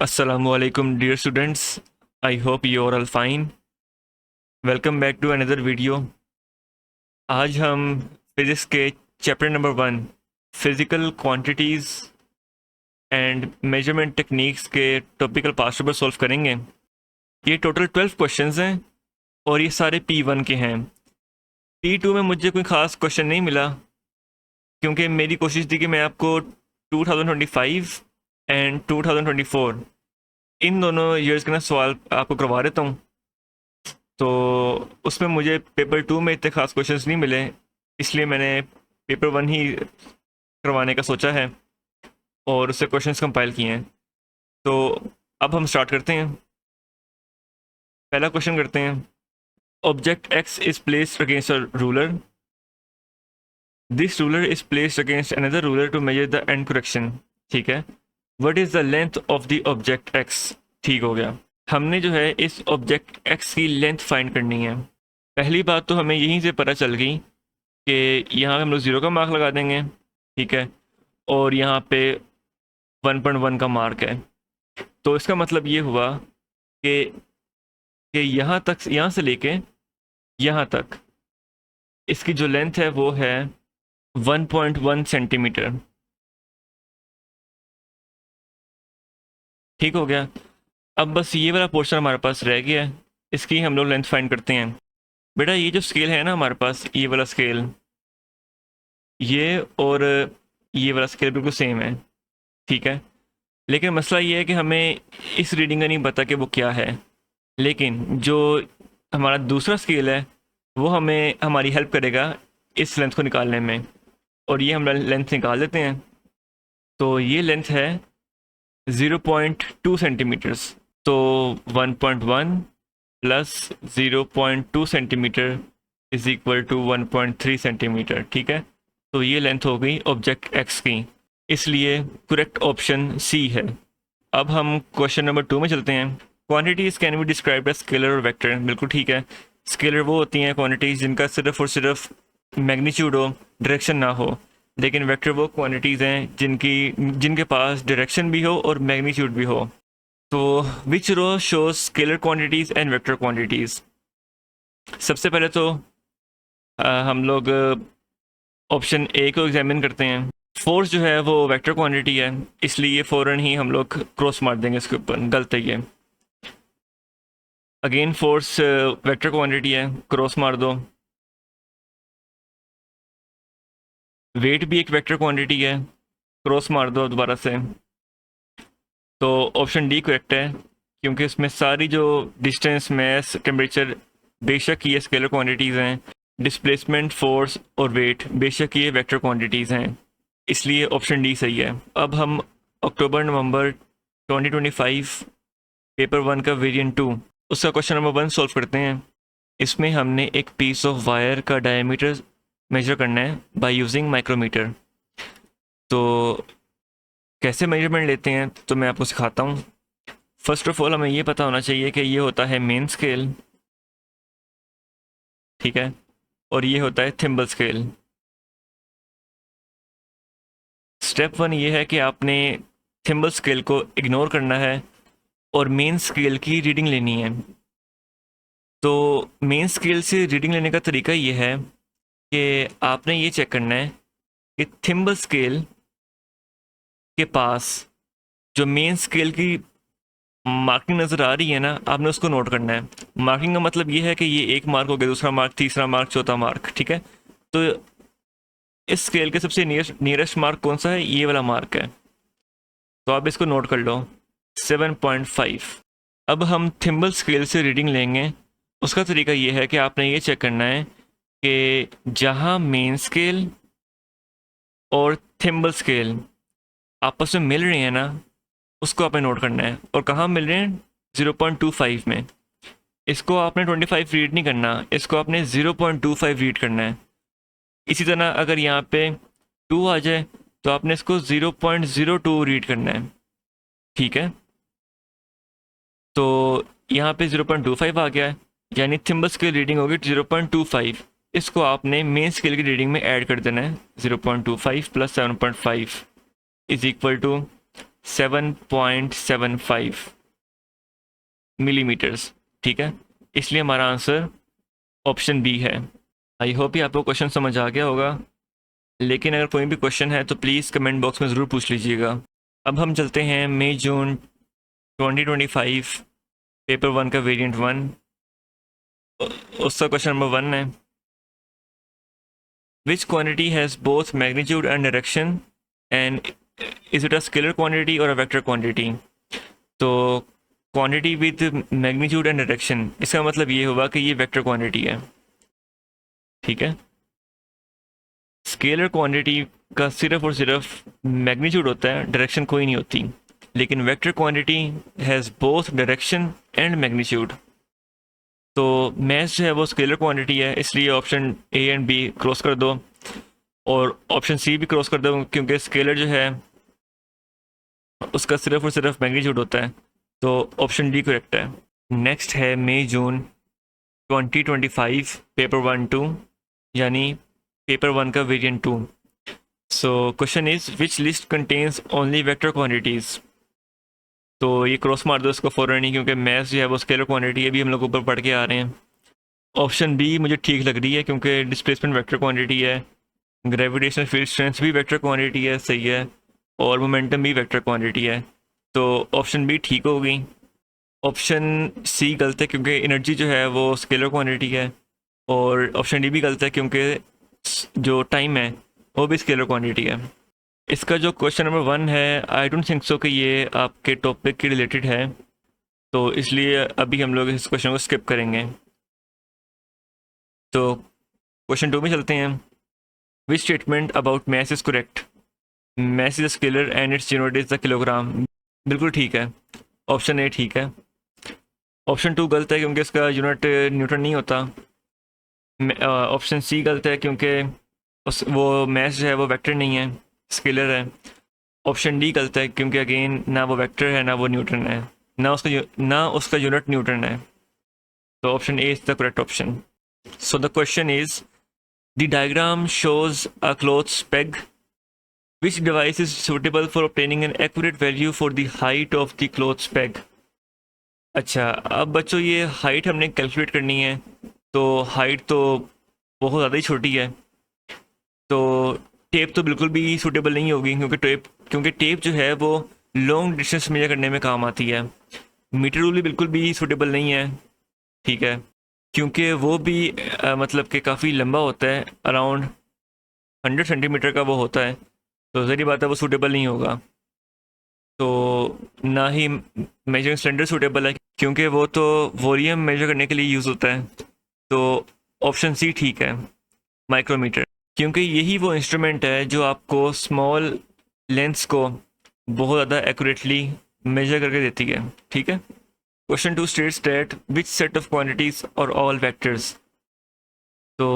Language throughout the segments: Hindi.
Assalamualaikum dear students. I hope you are all fine. Welcome back to another video. आज हम फिजिक्स के chapter number 1 physical quantities and measurement techniques के टॉपिकल पास्ट पेपर सॉल्व करेंगे। ये टोटल 12 क्वेश्चंस हैं और ये सारे P1 के हैं। P2 में मुझे कोई ख़ास क्वेश्चन नहीं मिला क्योंकि मेरी कोशिश थी कि मैं आपको 2025 एंड 2024 इन दोनों ईयर्स के ना सवाल आपको करवा देता हूँ। तो उसमें मुझे पेपर 2 में इतने ख़ास क्वेश्चंस नहीं मिले, इसलिए मैंने पेपर 1 ही करवाने का सोचा है और उससे क्वेश्चंस कंपाइल किए हैं। तो अब हम स्टार्ट करते हैं। पहला क्वेश्चन करते हैं। Object X is placed against a ruler. This ruler is placed against another ruler to measure the end correction. ठीक है। What is the length of the object X. ठीक हो गया। हमने जो है इस ऑब्जेक्ट एक्स की लेंथ फाइंड करनी है। पहली बात तो हमें यहीं से पता चल गई कि यहाँ हम लोग 0 का मार्क लगा देंगे। ठीक है। और यहाँ पे 1.1 का मार्क है। तो इसका मतलब ये हुआ कि यहाँ से लेके यहाँ तक इसकी जो लेंथ है वो है 1.1 सेंटीमीटर। ठीक हो गया। अब बस ये वाला पोर्शन हमारे पास रह गया है, इसकी हम लोग लेंथ फाइंड करते हैं। बेटा ये जो स्केल है ना हमारे पास, ये वाला स्केल, ये और ये वाला स्केल बिल्कुल सेम है। ठीक है। लेकिन मसला ये है कि हमें इस रीडिंग का नहीं पता कि वो क्या है, लेकिन जो हमारा दूसरा स्केल है वो हमें हमारी हेल्प करेगा इस लेंथ को निकालने में। और ये हम लेंथ निकाल देते हैं। तो ये लेंथ है 0.2 सेंटीमीटर्स। तो 1.1 plus 0.2 centimetre is equal to 1.3 centimetre. ठीक है। तो ये लेंथ हो गई ऑब्जेक्ट एक्स की, इसलिए करेक्ट ऑप्शन सी है। अब हम क्वेश्चन नंबर 2 में चलते हैं। Quantities can be described as scalar और वेक्टर। बिल्कुल ठीक है। स्केलर वो होती हैं क्वांटिटीज जिनका सिर्फ और सिर्फ मैग्नीट्यूड हो, डायरेक्शन ना हो। लेकिन वेक्टर वो क्वांटिटीज़ हैं जिनके पास डायरेक्शन भी हो और मैग्नीट्यूड भी हो। तो which row shows scalar quantities and vector quantities. सबसे पहले तो हम लोग ऑप्शन ए को एग्जामिन करते हैं। फोर्स जो है वो वेक्टर क्वांटिटी है, इसलिए फ़ौरन ही हम लोग क्रॉस मार देंगे इसके ऊपर। गलत है ये। अगेन फोर्स वेक्टर क्वांटिटी है, क्रॉस मार दो। वेट भी एक वेक्टर क्वांटिटी है, क्रॉस मार दो दोबारा से। तो ऑप्शन डी करेक्ट है क्योंकि इसमें सारी जो डिस्टेंस, मैस, टेम्परेचर बेशक ये स्केलर क्वांटिटीज़ हैं, डिस्प्लेसमेंट, फोर्स और वेट बेशक ये वेक्टर क्वांटिटीज़ हैं, इसलिए ऑप्शन डी सही है। अब हम अक्टूबर नवंबर 2025 पेपर 1 का वेरिएंट 2 उसका क्वेश्चन नंबर 1 सॉल्व करते हैं। इसमें हमने एक पीस ऑफ वायर का डायमीटर मेजर करना है बाय यूजिंग माइक्रोमीटर। तो कैसे मेजरमेंट लेते हैं तो मैं आपको सिखाता हूँ। फर्स्ट ऑफ ऑल हमें ये पता होना चाहिए कि ये होता है मेन स्केल। ठीक है। और ये होता है थिम्बल स्केल। स्टेप 1 ये है कि आपने थिम्बल स्केल को इग्नोर करना है और मेन स्केल की रीडिंग लेनी है। तो मेन स्केल से रीडिंग लेने का तरीका ये है कि आपने ये चेक करना है कि थिम्बल स्केल के पास जो मेन स्केल की मार्किंग नज़र आ रही है ना, आपने उसको नोट करना है। मार्किंग का मतलब ये है कि ये एक मार्क हो गया, दूसरा मार्क, तीसरा मार्क, चौथा मार्क। ठीक है। तो इस स्केल के सबसे नियरेस्ट मार्क कौन सा है? ये वाला मार्क है। तो आप इसको नोट कर लो, 7.5। अब हम थिम्बल स्केल से रीडिंग लेंगे। उसका तरीका ये है कि आपने ये चेक करना है कि जहाँ मेन स्केल और थिम्बल स्केल आपस में मिल रहे हैं ना, उसको आपने नोट करना है। और कहाँ मिल रहे हैं? 0.25 में। इसको आपने 25 रीड नहीं करना, इसको आपने 0.25 रीड करना है। इसी तरह अगर यहाँ पे 2 आ जाए तो आपने इसको 0.02 रीड करना है। ठीक है। तो यहाँ पे 0.25 आ गया है, यानी थिम्बल स्केल रीडिंग होगी 0.25। इसको आपने मेन स्केल की रीडिंग में ऐड कर देना है। 0.25 plus 7.5 is equal to 7.75 millimetres, ठीक है। इसलिए हमारा आंसर ऑप्शन बी है। आई होप ये आपको क्वेश्चन समझ आ गया होगा, लेकिन अगर कोई भी क्वेश्चन है तो प्लीज़ कमेंट बॉक्स में ज़रूर पूछ लीजिएगा। अब हम चलते हैं मई जून 2025 पेपर 1 का वेरिएंट 1। उसका क्वेश्चन नंबर 1 है, विच quantity has both magnitude and direction and is it a scalar quantity और अ वेक्टर क्वांटिटी। तो quantity with magnitude and direction, इसका मतलब ये होगा कि ये वेक्टर क्वांटिटी है, ठीक है। स्केलर क्वांटिटी का सिर्फ और सिर्फ मैग्नीट्यूड होता है, डायरेक्शन कोई नहीं होती। लेकिन vector quantity has both direction and magnitude. तो मैथ जो है वो स्केलर क्वांटिटी है, इसलिए option A and B cross कर दो और ऑप्शन सी भी क्रॉस कर दो, क्योंकि स्केलर जो है उसका सिर्फ और सिर्फ मैग्नीट्यूड होता है। तो ऑप्शन डी करेक्ट है। नेक्स्ट है मई जून 2025 पेपर 1-2, यानी पेपर 1 का variant 2। So question is which list contains only vector quantities. तो ये क्रॉस मार दो इसको फ़ौरन ही, क्योंकि मैथ्स जो है वो स्केलर क्वांटिटी है, भी हम लोग ऊपर पढ़ के आ रहे हैं। ऑप्शन बी मुझे ठीक लग रही है, क्योंकि डिस्प्लेसमेंट वेक्टर क्वांटिटी है, ग्रेविटेशनल फील्ड स्ट्रेंथ भी वेक्टर क्वांटिटी है, सही है, और मोमेंटम भी वेक्टर क्वांटिटी है। तो ऑप्शन बी ठीक होगी। ऑप्शन सी गलत है, क्योंकि एनर्जी जो है वो स्केलर क्वांटिटी है, और ऑप्शन डी भी गलत है, क्योंकि जो टाइम है वो भी स्केलर क्वांटिटी है। इसका जो क्वेश्चन नंबर 1 है, आई डोंट थिंक सो कि ये आपके टॉपिक के रिलेटेड है, तो इसलिए अभी हम लोग इस क्वेश्चन को स्किप करेंगे। तो क्वेश्चन 2 में चलते हैं। Which statement about math is correct. Math is a scalar and its unit is the kilogram. बिल्कुल ठीक है, ऑप्शन ए ठीक है। ऑप्शन 2 गलत है, क्योंकि इसका यूनिट न्यूटन नहीं होता। ऑप्शन सी गलत है, क्योंकि वो मैथ जो है वो वेक्टर नहीं है, स्केलर है। ऑप्शन डी गलत है, क्योंकि अगेन ना वो वेक्टर है ना वो न्यूटन है, ना उसका यूनिट न्यूटन है। तो option A is the correct option. So the question is the diagram shows a clothes peg, which device is suitable for obtaining an accurate value for the height of the clothes peg. अच्छा, अब बच्चों ये हाइट हमने कैलकुलेट करनी है, तो हाइट तो बहुत ज़्यादा ही छोटी है, तो टेप तो बिल्कुल भी सूटेबल नहीं होगी, क्योंकि टेप जो है वो लॉन्ग डिस्टेंस मेजर करने में काम आती है। मीटर रूल भी बिल्कुल भी सूटेबल नहीं है, ठीक है, क्योंकि वो भी मतलब कि काफ़ी लंबा होता है, अराउंड 100 सेंटीमीटर का वो होता है, तो ज़री बात है वो सूटेबल नहीं होगा। तो ना ही मेजरिंग सिलेंडर सूटेबल है, क्योंकि वो तो वॉल्यूम मेजर करने के लिए यूज़ होता है। तो ऑप्शन सी ठीक है, माइक्रोमीटर, क्योंकि यही वो इंस्ट्रूमेंट है जो आपको स्मॉल लेंथ्स को बहुत ज़्यादा एक्यूरेटली मेजर करके देती है, ठीक है। Question 2 states that which set of quantities और ऑल वेक्टर्स। तो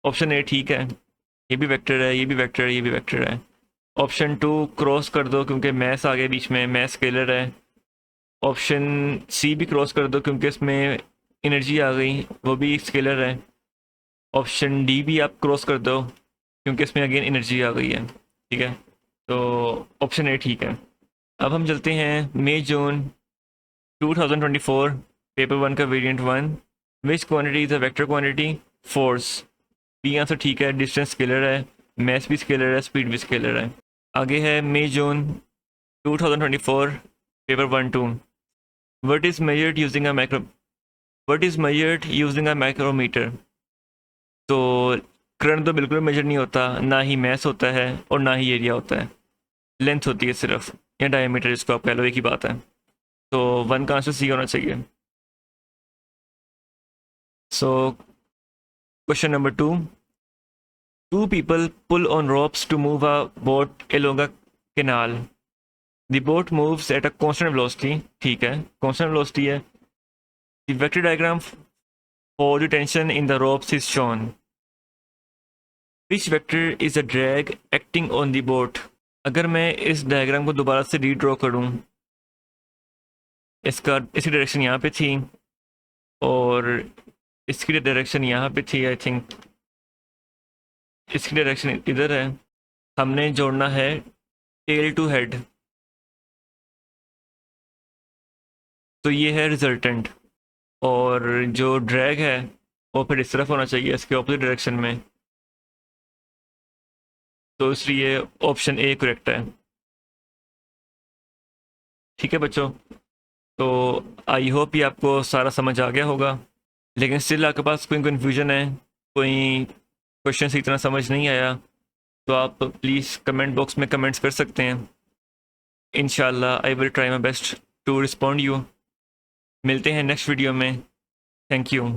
ऑप्शन ए ठीक है, ये भी वेक्टर है, ये भी वेक्टर है, ये भी वेक्टर है। ऑप्शन 2 क्रॉस कर दो, क्योंकि मैथ्स आ गया बीच में, मैथ्स स्केलर है। ऑप्शन सी भी क्रॉस कर दो, क्योंकि इसमें एनर्जी आ गई, वो भी स्केलर है। ऑप्शन डी भी आप क्रॉस कर दो, क्योंकि इसमें अगेन एनर्जी आ गई है, ठीक है। तो ऑप्शन ए ठीक है। अब हम चलते हैं मई जून 2024 पेपर 1 का variant 1। Which quantity is a vector quantity. Force. B answer ठीक है, डिस्टेंस स्केलर है, मैस भी स्केलर है, स्पीड भी स्केलर है। आगे है मई जून 2024 paper 1-2। What is measured using a micrometer. तो करंट तो बिल्कुल मेजर नहीं होता, ना ही मैस होता है और ना ही एरिया होता है, लेंथ होती है सिर्फ, या डायमीटर जिसको आप कह लो, एक ही बात है। तो 1 का आंसर सी होना चाहिए। So question number 2, two people pull on ropes to move a boat along a canal. The boat moves at a constant velocity, ठीक है, constant velocity है। The vector diagram for the tension in the ropes is shown. Which vector is a drag acting on the boat? अगर मैं इस डायग्राम को दोबारा से रीड्रॉ करूं, इसकी डायरेक्शन यहाँ पे थी और इसकी डायरेक्शन यहाँ पे थी, आई थिंक इसकी डायरेक्शन इधर है। हमने जोड़ना है टेल टू हेड, तो ये है रिजल्टेंट, और जो ड्रैग है वो फिर इस तरफ होना चाहिए, इसके ऑपोजिट डायरेक्शन में। तो इसलिए ऑप्शन ए करेक्ट है। ठीक है बच्चों, तो आई होप ये आपको सारा समझ आ गया होगा। लेकिन स्टिल आपके पास कोई कन्फ्यूजन है, कोई क्वेश्चन इतना समझ नहीं आया, तो आप प्लीज़ कमेंट बॉक्स में कमेंट्स कर सकते हैं। इंशाल्लाह I will try my best to respond you. मिलते हैं नेक्स्ट वीडियो में। Thank you.